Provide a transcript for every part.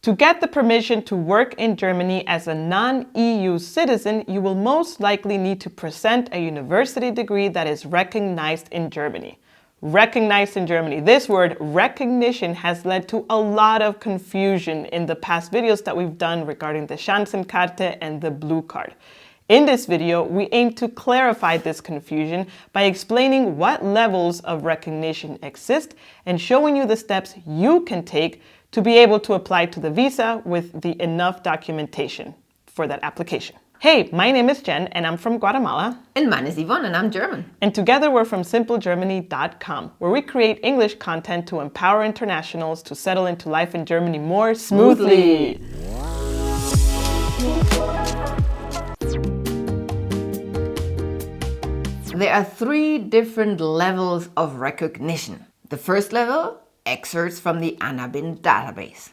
To get the permission to work in Germany as a non-EU citizen, you will most likely need to present a university degree that is recognized in Germany. Recognized in Germany. This word recognition has led to a lot of confusion in the past videos that we've done regarding the Chancenkarte and the blue card. In this video, we aim to clarify this confusion by explaining what levels of recognition exist and showing you the steps you can take to be able to apply to the visa with the enough documentation for that application. Hey, my name is Jen and I'm from Guatemala. And mine is Yvonne and I'm German. And together we're from simplegermany.com, where we create English content to empower internationals to settle into life in Germany more smoothly. There are 3 different levels of recognition. The first level, excerpts from the Anabin database.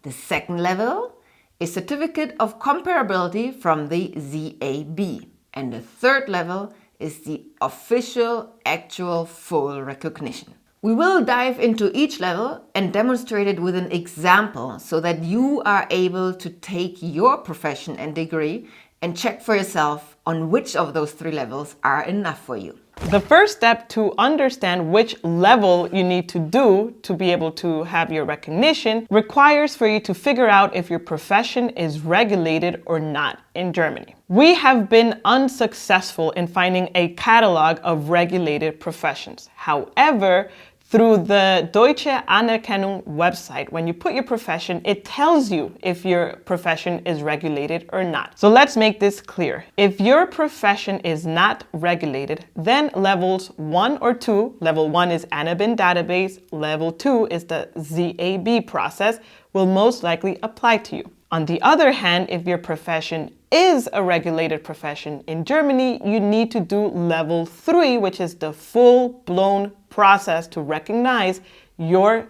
The second level is certificate of comparability from the ZAB. And the third level is the official, actual, full recognition. We will dive into each level and demonstrate it with an example so that you are able to take your profession and degree and check for yourself on which of those 3 levels are enough for you. The first step to understand which level you need to do to be able to have your recognition requires for you to figure out if your profession is regulated or not in Germany. We have been unsuccessful in finding a catalog of regulated professions. However, through the Deutsche Anerkennung website, when you put your profession, it tells you if your profession is regulated or not. So let's make this clear. If your profession is not regulated, then levels 1 or 2, level 1 is Anabin database, level 2 is the ZAB process, will most likely apply to you. On the other hand, if your profession is a regulated profession in Germany, you need to do level 3, which is the full-blown process to recognize your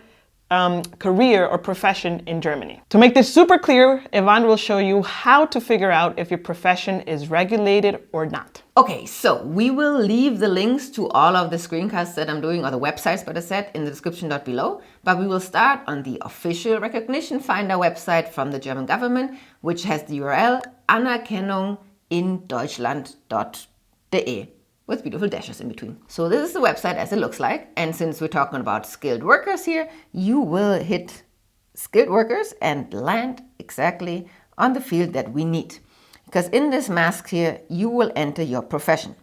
career or profession in Germany. To make this super clear, Yvonne will show you how to figure out if your profession is regulated or not. Okay, so we will leave the links to all of the screencasts that I'm doing, or the websites, better said, in the description down below. But we will start on the official recognition finder website from the German government, which has the URL anerkennungindeutschland.de. with beautiful dashes in between. So this is the website as it looks like. And since we're talking about skilled workers here, you will hit skilled workers and land exactly on the field that we need. Because in this mask here, you will enter your profession.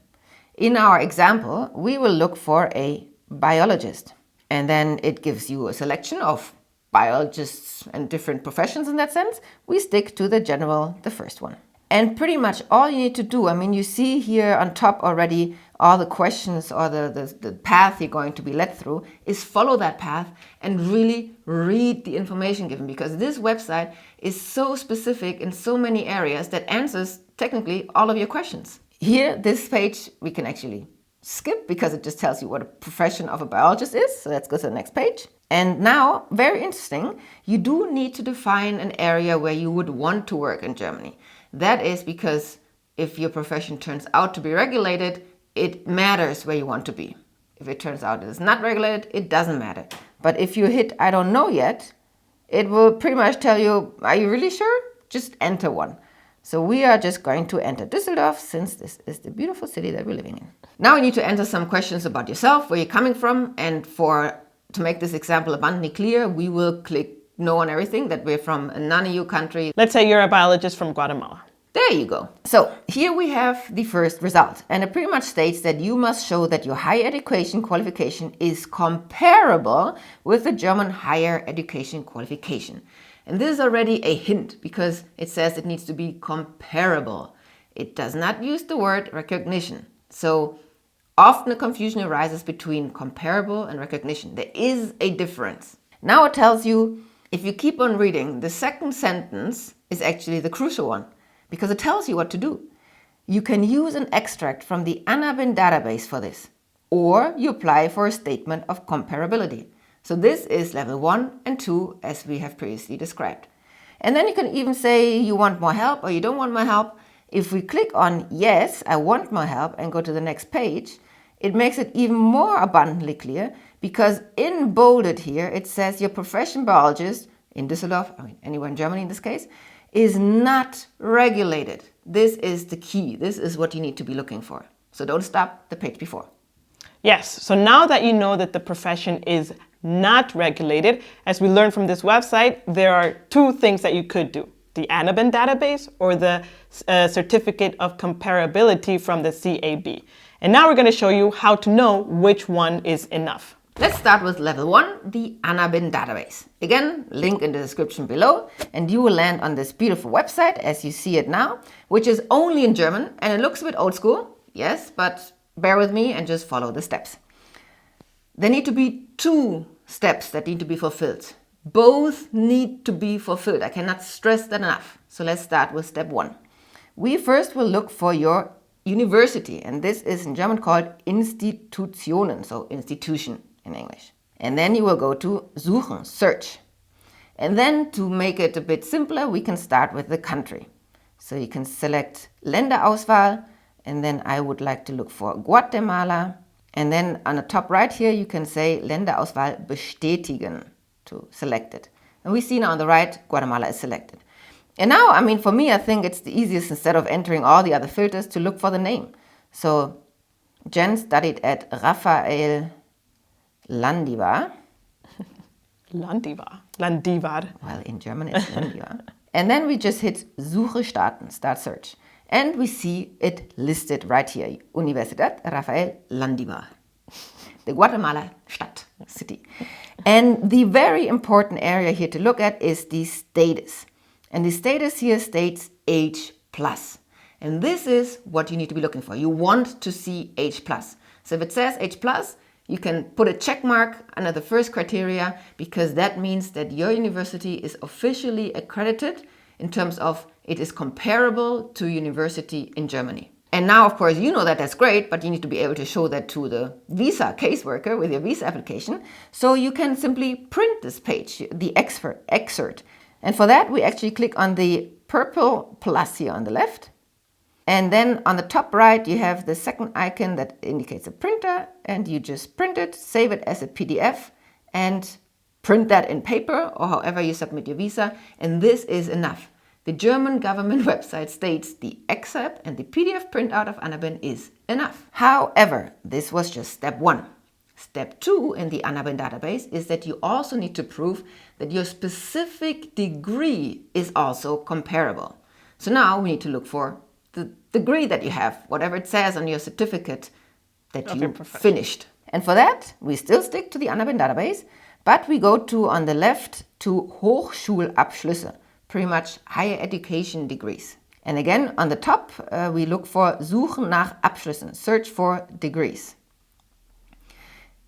In our example, we will look for a biologist. And then it gives you a selection of biologists and different professions in that sense. We stick to the general, the first one. And pretty much all you need to do, I mean, you see here on top already all the questions or the path you're going to be led through, is follow that path and really read the information given, because this website is so specific in so many areas that answers technically all of your questions. Here, this page, we can actually skip because it just tells you what a profession of a biologist is. So let's go to the next page. And now, very interesting, you do need to define an area where you would want to work in Germany. That is because if your profession turns out to be regulated, it matters where you want to be. If it turns out it is not regulated, it doesn't matter. But if you hit I don't know yet, it will pretty much tell you, are you really sure? Just enter one. So we are just going to enter Düsseldorf, since this is the beautiful city that we're living in. Now we need to enter some questions about yourself, where you're coming from, and to make this example abundantly clear, we will click no on everything, that we're from a non-EU country. Let's say you're a biologist from Guatemala. There you go. So here we have the first result, and it pretty much states that you must show that your higher education qualification is comparable with the German higher education qualification. And this is already a hint, because it says it needs to be comparable. It does not use the word recognition. So often a confusion arises between comparable and recognition. There is a difference. Now it tells you, if you keep on reading, the second sentence is actually the crucial one, because it tells you what to do. You can use an extract from the Anabin database for this, or you apply for a statement of comparability. So this is level 1 and 2, as we have previously described. And then you can even say you want more help or you don't want more help. If we click on yes, I want more help, and go to the next page, it makes it even more abundantly clear, because in bolded here, it says your profession biologist in Düsseldorf, I mean anywhere in Germany in this case, is not regulated. This is the key. This is what you need to be looking for. So don't stop the page before. Yes, so now that you know that the profession is not regulated, as we learned from this website, there are two things that you could do. The Anabin database or the certificate of comparability from the CAB. And now we're going to show you how to know which one is enough. Let's start with level 1, the Anabin database. Again, link in the description below, and you will land on this beautiful website as you see it now, which is only in German, and it looks a bit old school, yes, but bear with me and just follow the steps. There need to be 2 steps that need to be fulfilled. Both need to be fulfilled. I cannot stress that enough. So let's start with step 1. We first will look for your university, and this is in German called Institutionen, so institution in English. And then you will go to Suchen, search. And then to make it a bit simpler, we can start with the country. So you can select Länderauswahl, and then I would like to look for Guatemala. And then on the top right here, you can say Länderauswahl bestätigen to select it. And we see now on the right, Guatemala is selected. And now, I mean, for me, I think it's the easiest, instead of entering all the other filters, to look for the name. So Jen studied at Rafael Landivar. Landivar. Well, in German it's Landivar. And then we just hit Suche starten, start search. And we see it listed right here, Universidad Rafael Landivar, the Guatemala Stadt, city. And the very important area here to look at is the status. And the status here states H+. And this is what you need to be looking for. You want to see H+. So if it says H+, you can put a check mark under the first criteria, because that means that your university is officially accredited in terms of it is comparable to university in Germany. And now, of course, you know that that's great, but you need to be able to show that to the visa caseworker with your visa application. So you can simply print this page, the excerpt. And for that, we actually click on the purple plus here on the left. And then on the top right, you have the second icon that indicates a printer, and you just print it, save it as a PDF, and print that in paper or however you submit your visa. And this is enough. The German government website states the excerpt and the PDF printout of Anabin is enough. However, this was just step 1. Step 2 in the Anabin database is that you also need to prove that your specific degree is also comparable. So now we need to look for the degree that you have, whatever it says on your certificate that you finished. And for that, we still stick to the Anabin database, but we go to, on the left, to Hochschulabschlüsse, pretty much higher education degrees. And again, on the top, we look for Suchen nach Abschlüssen, search for degrees.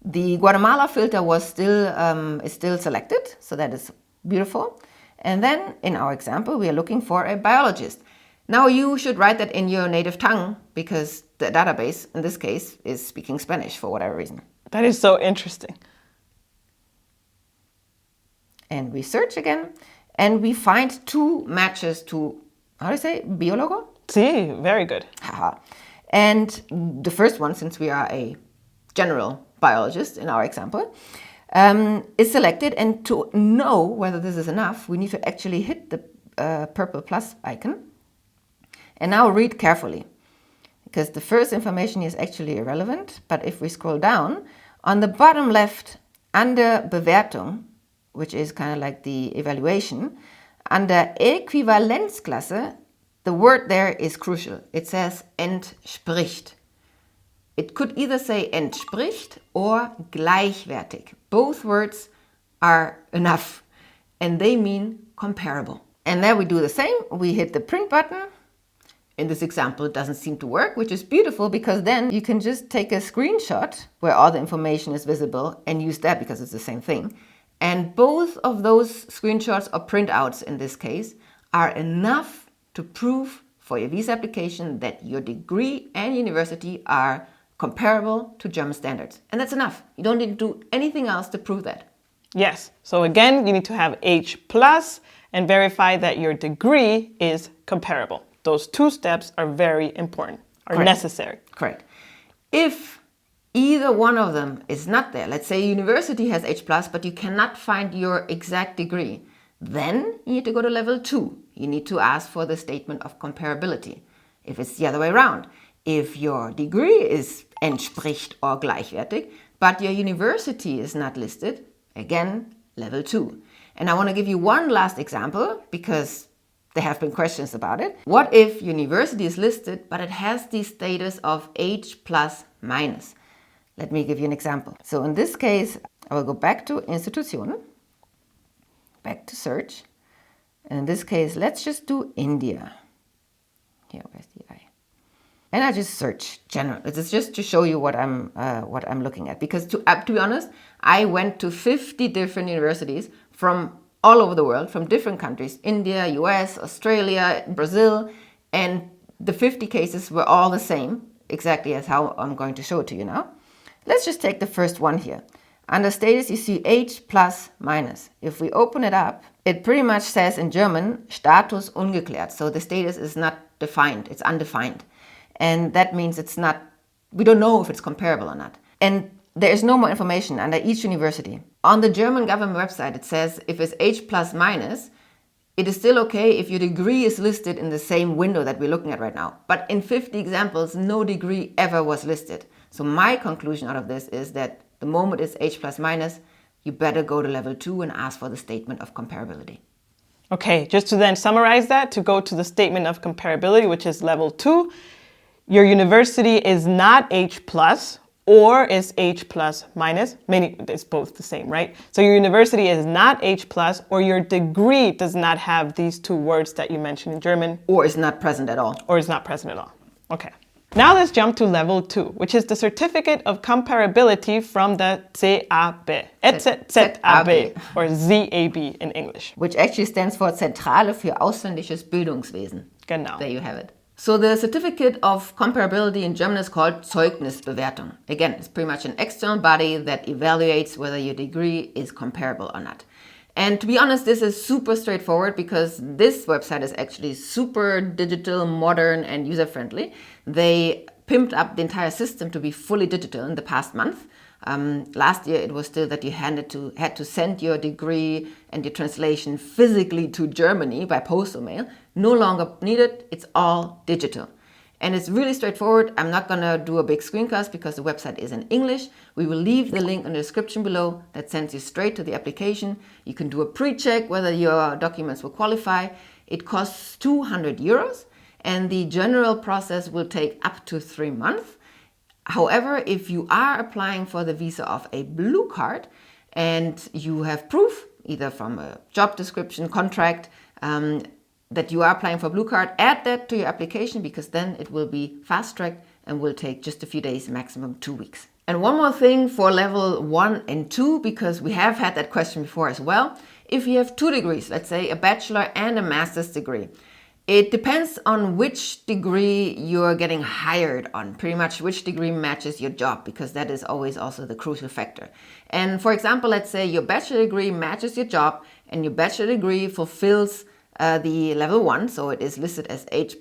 The Guatemala filter was is still selected, so that is beautiful. And then in our example, we are looking for a biologist. Now you should write that in your native tongue, because the database in this case is speaking Spanish for whatever reason. That is so interesting. And we search again, and we find 2 matches to, how do you say, biólogo? Sí, very good. Haha. And the first one, since we are a general biologist in our example, is selected. And to know whether this is enough, we need to actually hit the purple plus icon. And now read carefully, because the first information is actually irrelevant. But if we scroll down, on the bottom left, under Bewertung, which is kind of like the evaluation, under Äquivalenzklasse, the word there is crucial. It says entspricht. It could either say entspricht or gleichwertig. Both words are enough, and they mean comparable. And there we do the same. We hit the print button. In this example, it doesn't seem to work, which is beautiful, because then you can just take a screenshot where all the information is visible and use that, because it's the same thing. And both of those screenshots or printouts in this case are enough to prove for your visa application that your degree and university are comparable to German standards. And that's enough. You don't need to do anything else to prove that. Yes. So again, you need to have H+ and verify that your degree is comparable. Those 2 steps are very important, are necessary. Correct. If either one of them is not there, let's say university has H+, but you cannot find your exact degree, Then you need to go to level 2. You need to ask for the statement of comparability. If it's the other way around, if your degree is entspricht or gleichwertig, but your university is not listed, again, level 2. And I want to give you one last example because there have been questions about it. What if university is listed, but it has the status of H+-? Let me give you an example. So in this case, I will go back to Institutionen, back to search. And in this case, let's just do India. Here, where's the I? And I just search general. It's just to show you what I'm looking at. Because to be honest, I went to 50 different universities from all over the world, from different countries, India, US, Australia, Brazil, and the 50 cases were all the same, exactly as how I'm going to show it to you now. Let's just take the first one here. Under status, you see H+-. If we open it up, it pretty much says in German, Status ungeklärt. So the status is not defined, it's undefined. And that means we don't know if it's comparable or not. And there is no more information under each university. On the German government website, it says if it's H+-, it is still okay if your degree is listed in the same window that we're looking at right now. But in 50 examples, no degree ever was listed. So my conclusion out of this is that the moment it's H+-, you better go to level 2 and ask for the statement of comparability. Okay, just to then summarize that, to go to the statement of comparability, which is level 2, your university is not H+, or is H+-, meaning it's both the same, right? So your university is not H+, or your degree does not have these two words that you mentioned in German. Or is not present at all. Or is not present at all. Okay. Now let's jump to level 2, which is the certificate of comparability from the ZAB, ZAB, or ZAB in English. Which actually stands for Zentrale für ausländisches Bildungswesen. Genau. There you have it. So the certificate of comparability in German is called Zeugnisbewertung. Again, it's pretty much an external body that evaluates whether your degree is comparable or not. And to be honest, this is super straightforward because this website is actually super digital, modern, and user-friendly. They pimped up the entire system to be fully digital in the past month. Last year, it was still that you had to send your degree and your translation physically to Germany by postal mail. No longer needed. It's all digital. And it's really straightforward. I'm not going to do a big screencast because the website is in English. We will leave the link in the description below that sends you straight to the application. You can do a pre-check whether your documents will qualify. It costs 200 euros and the general process will take up to 3 months. However, if you are applying for the visa of a blue card and you have proof, either from a job description, contract, that you are applying for blue card, add that to your application because then it will be fast-tracked and will take just a few days, maximum 2 weeks. And one more thing for level 1 and 2, because we have had that question before as well. If you have 2 degrees, let's say a bachelor and a master's degree, it depends on which degree you're getting hired on, pretty much which degree matches your job, because that is always also the crucial factor. And for example, let's say your bachelor degree matches your job and your bachelor degree fulfills the level 1, so it is listed as H+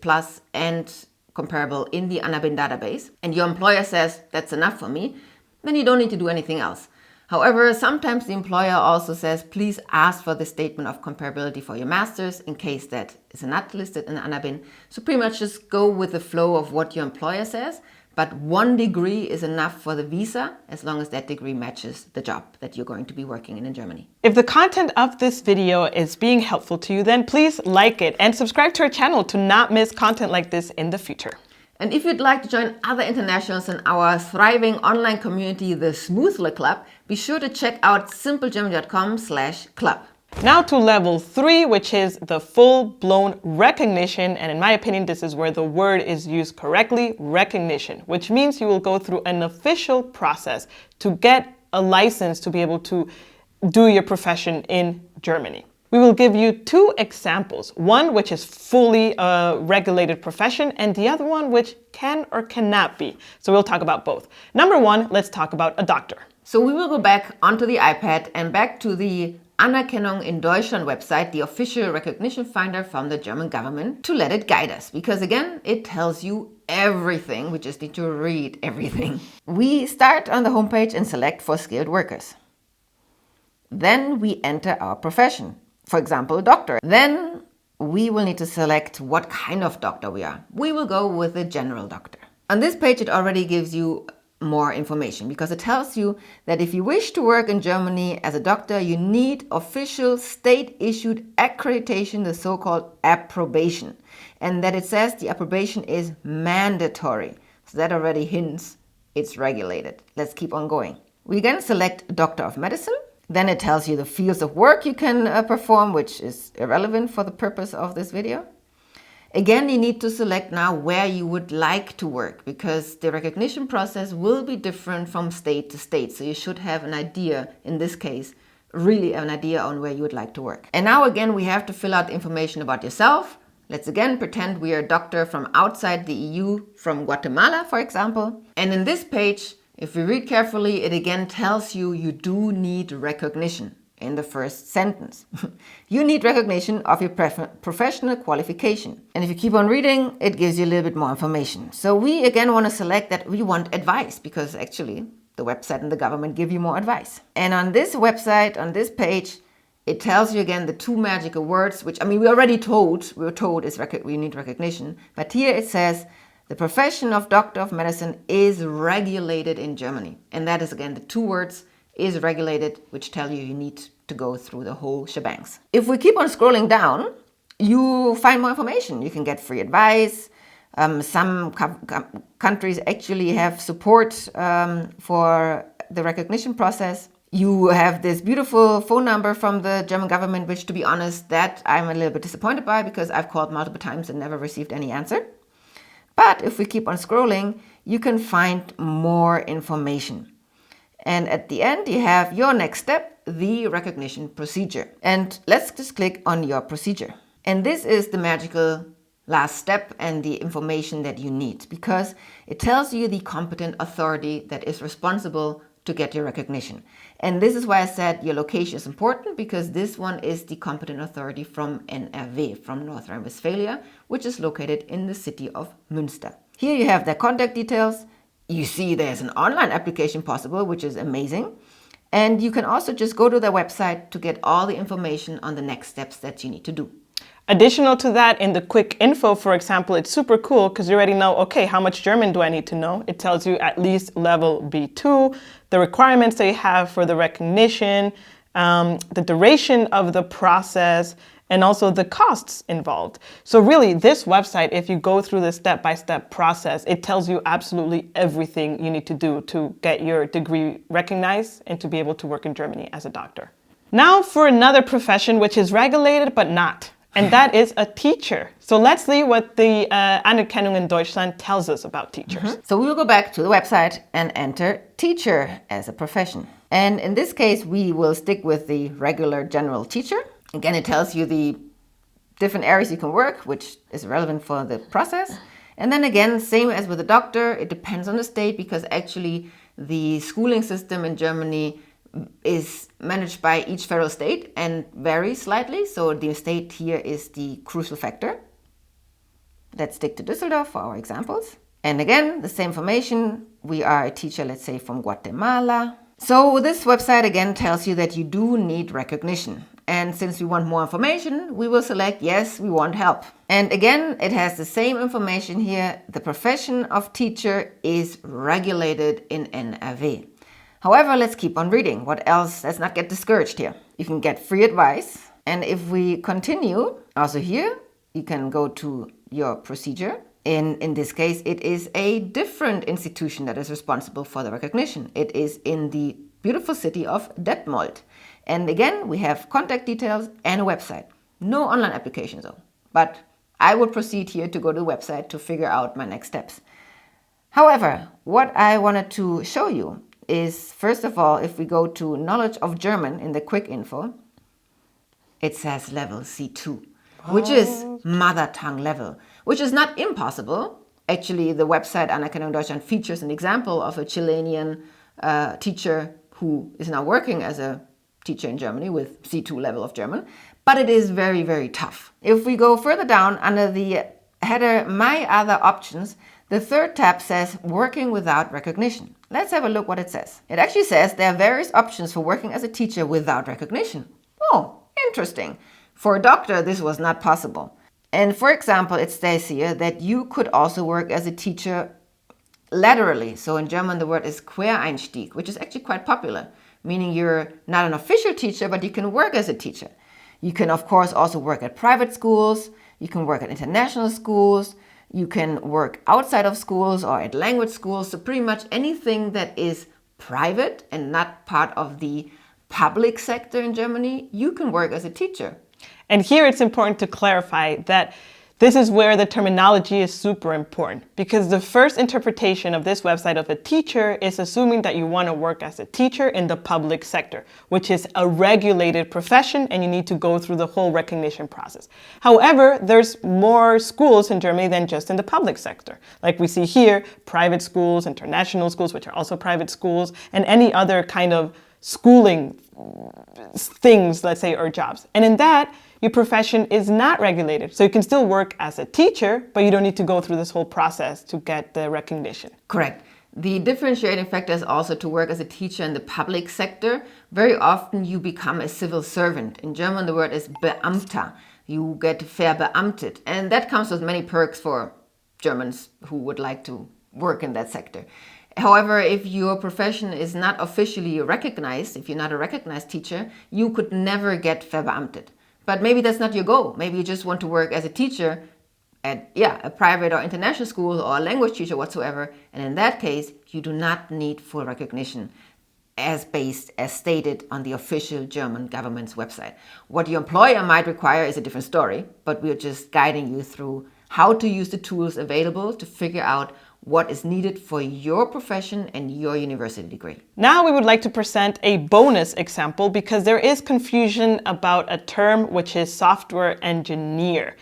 and comparable in the Anabin database, and your employer says that's enough for me, then you don't need to do anything else. However, sometimes the employer also says, please ask for the statement of comparability for your masters in case that is not listed in Anabin. So pretty much just go with the flow of what your employer says, but 1 degree is enough for the visa as long as that degree matches the job that you're going to be working in Germany. If the content of this video is being helpful to you, then please like it and subscribe to our channel to not miss content like this in the future. And if you'd like to join other internationals in our thriving online community, the Smoothler Club, be sure to check out simplegermany.com/club. Now to level 3, which is the full-blown recognition. And in my opinion, this is where the word is used correctly, recognition, which means you will go through an official process to get a license to be able to do your profession in Germany. We will give you 2 examples, one which is fully a regulated profession and the other one which can or cannot be. So we'll talk about both. Number 1, let's talk about a doctor. So we will go back onto the iPad and back to the Anerkennung in Deutschland website, the official recognition finder from the German government, to let it guide us. Because again, it tells you everything. We just need to read everything. We start on the homepage and select for skilled workers. Then we enter our profession. for example, doctor. Then we will need to select what kind of doctor we are. We will go with a general doctor. On this page, it already gives you more information because it tells you that if you wish to work in Germany as a doctor, you need official state-issued accreditation, the so-called approbation. And that it says the approbation is mandatory. So that already hints it's regulated. Let's keep on going. We again select Doctor of Medicine. Then it tells you the fields of work you can perform, which is irrelevant for the purpose of this video. Again, you need to select now where you would like to work because the recognition process will be different from state to state. So you should have an idea, in this case, really an idea on where you would like to work. And now again, we have to fill out information about yourself. Let's again pretend we are a doctor from outside the EU, from Guatemala, for example. And in this page, if we read carefully, it again tells you you do need recognition. In the first sentence. You need recognition of your professional qualification. And if you keep on reading, it gives you a little bit more information. So we again want to select that we want advice because actually the website and the government give you more advice. And on this website, on this page, it tells you again the two magical words, which we were told is we need recognition. But here it says, the profession of Doctor of Medicine is regulated in Germany. And that is again the two words, is regulated, which tell you need to go through the whole shebangs. If we keep on scrolling down, you find more information. You can get free advice. Some countries actually have support for the recognition process. You have this beautiful phone number from the German government, which to be honest, that I'm a little bit disappointed by because I've called multiple times and never received any answer. But if we keep on scrolling, you can find more information. And at the end, you have your next step, the recognition procedure. And let's just click on your procedure. And this is the magical last step and the information that you need because it tells you the competent authority that is responsible to get your recognition. And this is why I said your location is important because this one is the competent authority from NRW, from North Rhine-Westphalia, which is located in the city of Münster. Here you have their contact details. You see there's an online application possible, which is amazing. And you can also just go to their website to get all the information on the next steps that you need to do. Additional to that, in the quick info, for example, it's super cool because you already know, okay, how much German do I need to know? It tells you at least level B2, the requirements they have for the recognition, the duration of the process, and also the costs involved. So really, this website, if you go through the step-by-step process, it tells you absolutely everything you need to do to get your degree recognized and to be able to work in Germany as a doctor. Now for another profession which is regulated but not, and that is a teacher. So let's see what the Anerkennung in Deutschland tells us about teachers. So we will go back to the website and enter teacher as a profession. And in this case, we will stick with the regular general teacher. Again, it tells you the different areas you can work, which is relevant for the process. And then again, same as with the doctor, it depends on the state because actually the schooling system in Germany is managed by each federal state and varies slightly. So the state here is the crucial factor. Let's stick to Düsseldorf for our examples. And again, the same information. We are a teacher, let's say from Guatemala. So this website again tells you that you do need recognition. And since we want more information, we will select yes, we want help. And again, it has the same information here. The profession of teacher is regulated in NRW. However, let's keep on reading. What else? Let's not get discouraged here. You can get free advice. And if we continue, also here, you can go to your procedure. In this case, it is a different institution that is responsible for the recognition. It is in the beautiful city of Detmold. And again, we have contact details and a website. No online application though. But I will proceed here to go to the website to figure out my next steps. However, what I wanted to show you is, first of all, if we go to knowledge of German in the quick info, it says level C2, which is mother tongue level, which is not impossible. Actually, the website Anerkennung Deutschland features an example of a Chilean teacher who is now working as a teacher in Germany with C2 level of German, but it is very, very tough. If we go further down under the header My Other Options, the third tab says working without recognition. Let's have a look what it says. It actually says there are various options for working as a teacher without recognition. Oh, interesting. For a doctor, this was not possible. And for example, it says here that you could also work as a teacher laterally. So in German, the word is Quereinstieg, which is actually quite popular, meaning you're not an official teacher, but you can work as a teacher. You can, of course, also work at private schools. You can work at international schools. You can work outside of schools or at language schools. So pretty much anything that is private and not part of the public sector in Germany, you can work as a teacher. And here it's important to clarify that this is where the terminology is super important, because the first interpretation of this website of a teacher is assuming that you want to work as a teacher in the public sector, which is a regulated profession and you need to go through the whole recognition process. However, there's more schools in Germany than just in the public sector. Like we see here, private schools, international schools, which are also private schools, and any other kind of schooling things, let's say, or jobs. And in that, your profession is not regulated. So you can still work as a teacher, but you don't need to go through this whole process to get the recognition. Correct. The differentiating factor is also to work as a teacher in the public sector. Very often you become a civil servant. In German, the word is Beamter. You get verbeamtet. And that comes with many perks for Germans who would like to work in that sector. However, if your profession is not officially recognized, if you're not a recognized teacher, you could never get verbeamtet. But maybe that's not your goal. Maybe you just want to work as a teacher at a private or international school or a language teacher whatsoever. And in that case, you do not need full recognition as stated on the official German government's website. What your employer might require is a different story, but we're just guiding you through how to use the tools available to figure out what is needed for your profession and your university degree. Now we would like to present a bonus example because there is confusion about a term which is software engineer.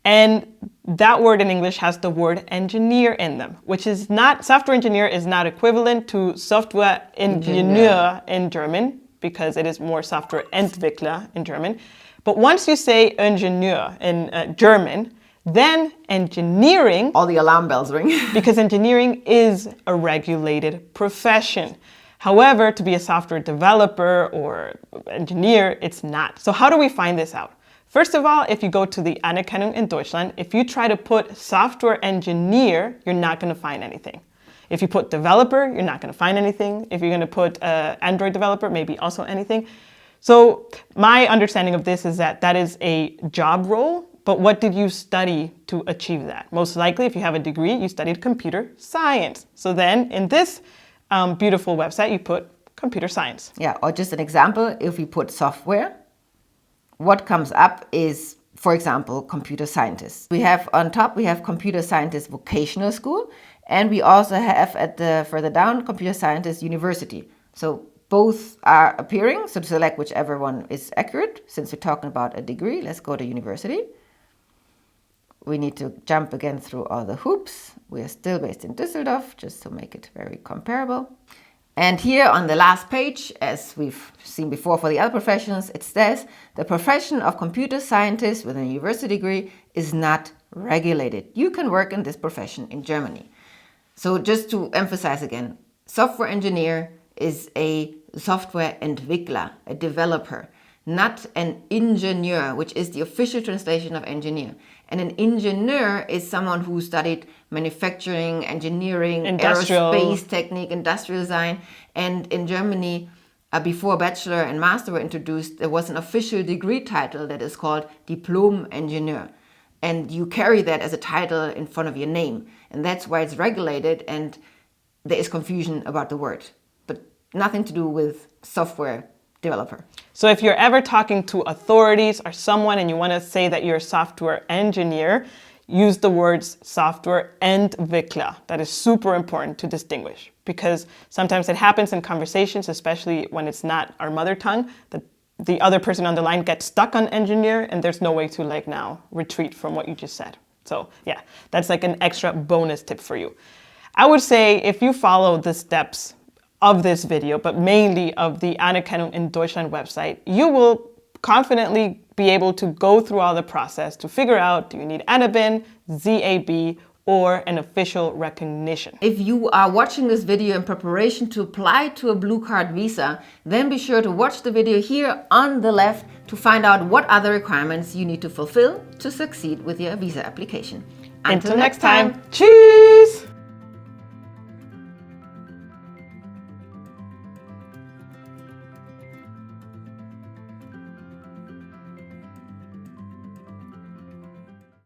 And that word in English has the word engineer in them, which is not, software engineer is not equivalent to software Ingenieur in German, because it is more software Entwickler in German. But once you say Ingenieur in German, then engineering, all the alarm bells ring. because engineering is a regulated profession. However, to be a software developer or engineer, it's not. So how do we find this out? First of all, if you go to the Anerkennung in Deutschland, if you try to put software engineer, you're not going to find anything. If you put developer, you're not going to find anything. If you're going to put Android developer, maybe also anything. So my understanding of this is that that is a job role. But what did you study to achieve that? Most likely, if you have a degree, you studied computer science. So then in this beautiful website, you put computer science. Yeah, or just an example, if we put software, what comes up is, for example, computer scientist. We have on top, we have computer scientist vocational school, and we also have at the further down, computer scientist university. So both are appearing, so to select whichever one is accurate. Since we're talking about a degree, let's go to university. We need to jump again through all the hoops. We are still based in Düsseldorf, just to make it very comparable. And here on the last page, as we've seen before for the other professions, it says the profession of computer scientist with a university degree is not regulated. You can work in this profession in Germany. So just to emphasize again, software engineer is a software Entwickler, a developer, not an ingenieur, which is the official translation of engineer. And an ingenieur is someone who studied manufacturing, engineering, aerospace technique, industrial design. And in Germany, before bachelor and master were introduced, there was an official degree title that is called Diplom-Ingenieur. And you carry that as a title in front of your name. And that's why it's regulated, and there is confusion about the word. But nothing to do with software developer. So if you're ever talking to authorities or someone and you want to say that you're a software engineer, use the words software Entwickler. That is super important to distinguish, because sometimes it happens in conversations, especially when it's not our mother tongue, that the other person on the line gets stuck on engineer and there's no way to now retreat from what you just said. So yeah, that's like an extra bonus tip for you. I would say if you follow the steps of this video, but mainly of the Anerkennung in Deutschland website, you will confidently be able to go through all the process to figure out, do you need Anabin, ZAB, or an official recognition. If you are watching this video in preparation to apply to a blue card visa, then be sure to watch the video here on the left to find out what other requirements you need to fulfill to succeed with your visa application. Until next time, tschüss!